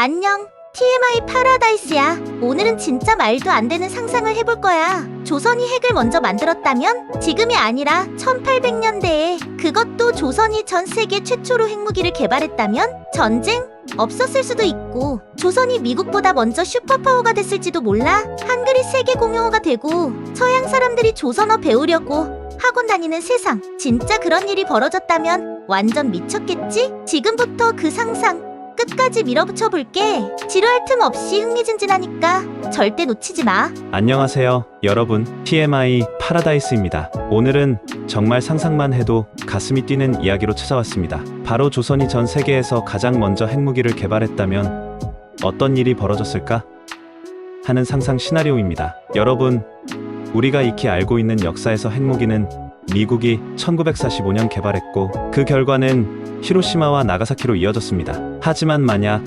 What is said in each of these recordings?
안녕. TMI 파라다이스야. 오늘은 진짜 말도 안 되는 상상을 해볼 거야. 조선이 핵을 먼저 만들었다면? 지금이 아니라 1800년대에 그것도 조선이 전 세계 최초로 핵무기를 개발했다면? 전쟁? 없었을 수도 있고 조선이 미국보다 먼저 슈퍼파워가 됐을지도 몰라. 한글이 세계 공용어가 되고 서양 사람들이 조선어 배우려고 학원 다니는 세상. 진짜 그런 일이 벌어졌다면 완전 미쳤겠지? 지금부터 그 상상 끝까지 밀어붙여 볼게. 지루할 틈 없이 흥미진진하니까 절대 놓치지 마. 안녕하세요, 여러분. TMI 파라다이스입니다. 오늘은 정말 상상만 해도 가슴이 뛰는 이야기로 찾아왔습니다. 바로 조선이 전 세계에서 가장 먼저 핵무기를 개발했다면 어떤 일이 벌어졌을까 하는 상상 시나리오입니다. 여러분, 우리가 익히 알고 있는 역사에서 핵무기는 미국이 1945년 개발했고 그 결과는 히로시마와 나가사키로 이어졌습니다. 하지만 만약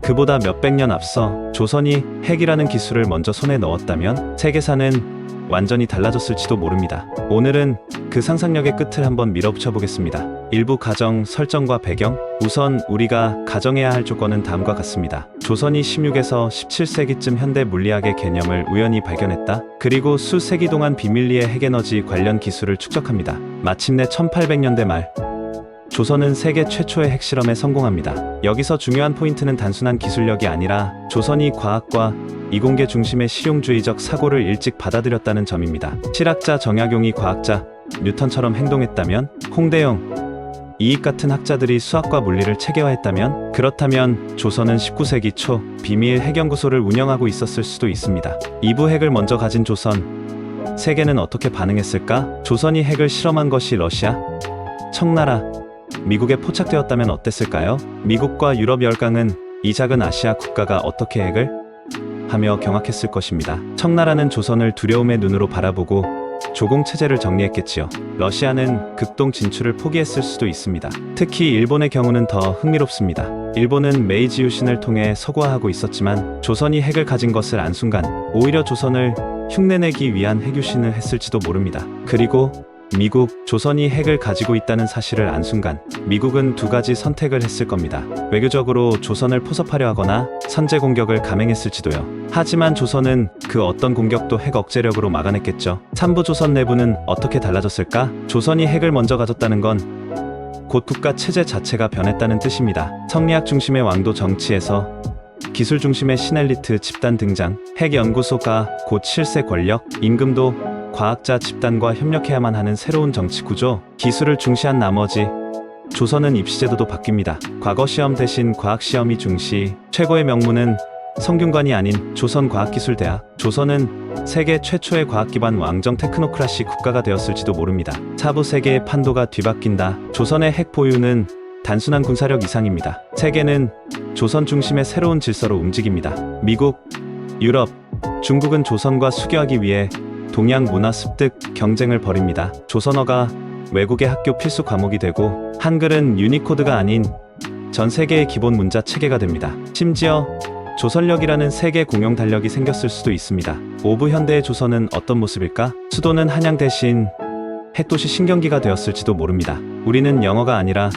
그보다 몇백 년 앞서 조선이 핵이라는 기술을 먼저 손에 넣었다면 세계사는 완전히 달라졌을지도 모릅니다. 오늘은 그 상상력의 끝을 한번 밀어붙여 보겠습니다. 일부 가정, 설정과 배경. 우선 우리가 가정해야 할 조건은 다음과 같습니다. 조선이 16에서 17세기쯤 현대 물리학의 개념을 우연히 발견했다. 그리고 수세기 동안 비밀리에 핵에너지 관련 기술을 축적합니다. 마침내 1800년대 말 조선은 세계 최초의 핵실험에 성공합니다. 여기서 중요한 포인트는 단순한 기술력이 아니라 조선이 과학과 이공계 중심의 실용주의적 사고를 일찍 받아들였다는 점입니다. 실학자 정약용이 과학자 뉴턴처럼 행동했다면, 홍대영, 이익 같은 학자들이 수학과 물리를 체계화했다면, 그렇다면 조선은 19세기 초 비밀 핵연구소를 운영하고 있었을 수도 있습니다. 2부 핵을 먼저 가진 조선. 세계는 어떻게 반응했을까? 조선이 핵을 실험한 것이 러시아, 청나라, 미국에 포착되었다면 어땠을까요? 미국과 유럽 열강은 이 작은 아시아 국가가 어떻게 핵을? 하며 경악했을 것입니다. 청나라는 조선을 두려움의 눈으로 바라보고 조공체제를 정리했겠지요. 러시아는 극동 진출을 포기했을 수도 있습니다. 특히 일본의 경우는 더 흥미롭습니다. 일본은 메이지 유신을 통해 서구화하고 있었지만 조선이 핵을 가진 것을 안 순간 오히려 조선을 흉내내기 위한 핵유신을 했을지도 모릅니다. 그리고 미국, 조선이 핵을 가지고 있다는 사실을 안 순간 미국은 두 가지 선택을 했을 겁니다. 외교적으로 조선을 포섭하려 하거나 선제 공격을 감행했을지도요. 하지만 조선은 그 어떤 공격도 핵 억제력으로 막아냈겠죠. 3부 조선 내부는 어떻게 달라졌을까? 조선이 핵을 먼저 가졌다는 건 곧 국가 체제 자체가 변했다는 뜻입니다. 성리학 중심의 왕도 정치에서 기술 중심의 신엘리트 집단 등장, 핵 연구소가 곧 실세 권력, 임금도 과학자 집단과 협력해야만 하는 새로운 정치 구조, 기술을 중시한 나머지 조선은 입시제도도 바뀝니다. 과거 시험 대신 과학시험이 중시, 최고의 명문은 성균관이 아닌 조선과학기술대학. 조선은 세계 최초의 과학기반 왕정 테크노크라시 국가가 되었을지도 모릅니다. 차부 세계의 판도가 뒤바뀐다. 조선의 핵 보유는 단순한 군사력 이상입니다. 세계는 조선 중심의 새로운 질서로 움직입니다. 미국, 유럽, 중국은 조선과 수교하기 위해 동양 문화 습득 경쟁을 벌입니다. 조선어가 외국의 학교 필수 과목이 되고 한글은 유니코드가 아닌 전 세계의 기본 문자 체계가 됩니다. 심지어 조선력이라는 세계 공용 달력이 생겼을 수도 있습니다. 5부 현대의 조선은 어떤 모습일까? 수도는 한양 대신 핵도시 신경기가 되었을지도 모릅니다. 우리는 영어가 아니라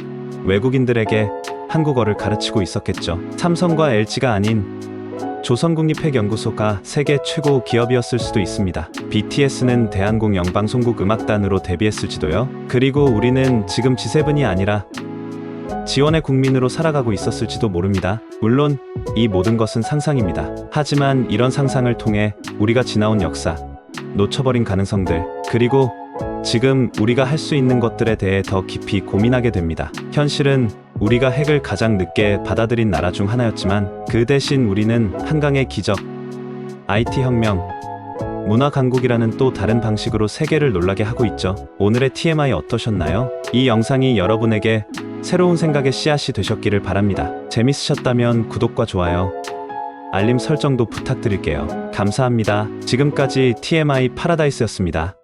외국인들에게 한국어를 가르치고 있었겠죠. 삼성과 LG가 아닌 조선국립핵연구소가 세계 최고 기업이었을 수도 있습니다. BTS는 대한공영방송국 음악단으로 데뷔했을지도요. 그리고 우리는 지금 G7이 아니라 지원의 국민으로 살아가고 있었을지도 모릅니다. 물론 이 모든 것은 상상입니다. 하지만 이런 상상을 통해 우리가 지나온 역사, 놓쳐버린 가능성들, 그리고 지금 우리가 할 수 있는 것들에 대해 더 깊이 고민하게 됩니다. 현실은 우리가 핵을 가장 늦게 받아들인 나라 중 하나였지만 그 대신 우리는 한강의 기적, IT 혁명, 문화 강국이라는 또 다른 방식으로 세계를 놀라게 하고 있죠. 오늘의 TMI 어떠셨나요? 이 영상이 여러분에게 새로운 생각의 씨앗이 되셨기를 바랍니다. 재밌으셨다면 구독과 좋아요, 알림 설정도 부탁드릴게요. 감사합니다. 지금까지 TMI 파라다이스였습니다.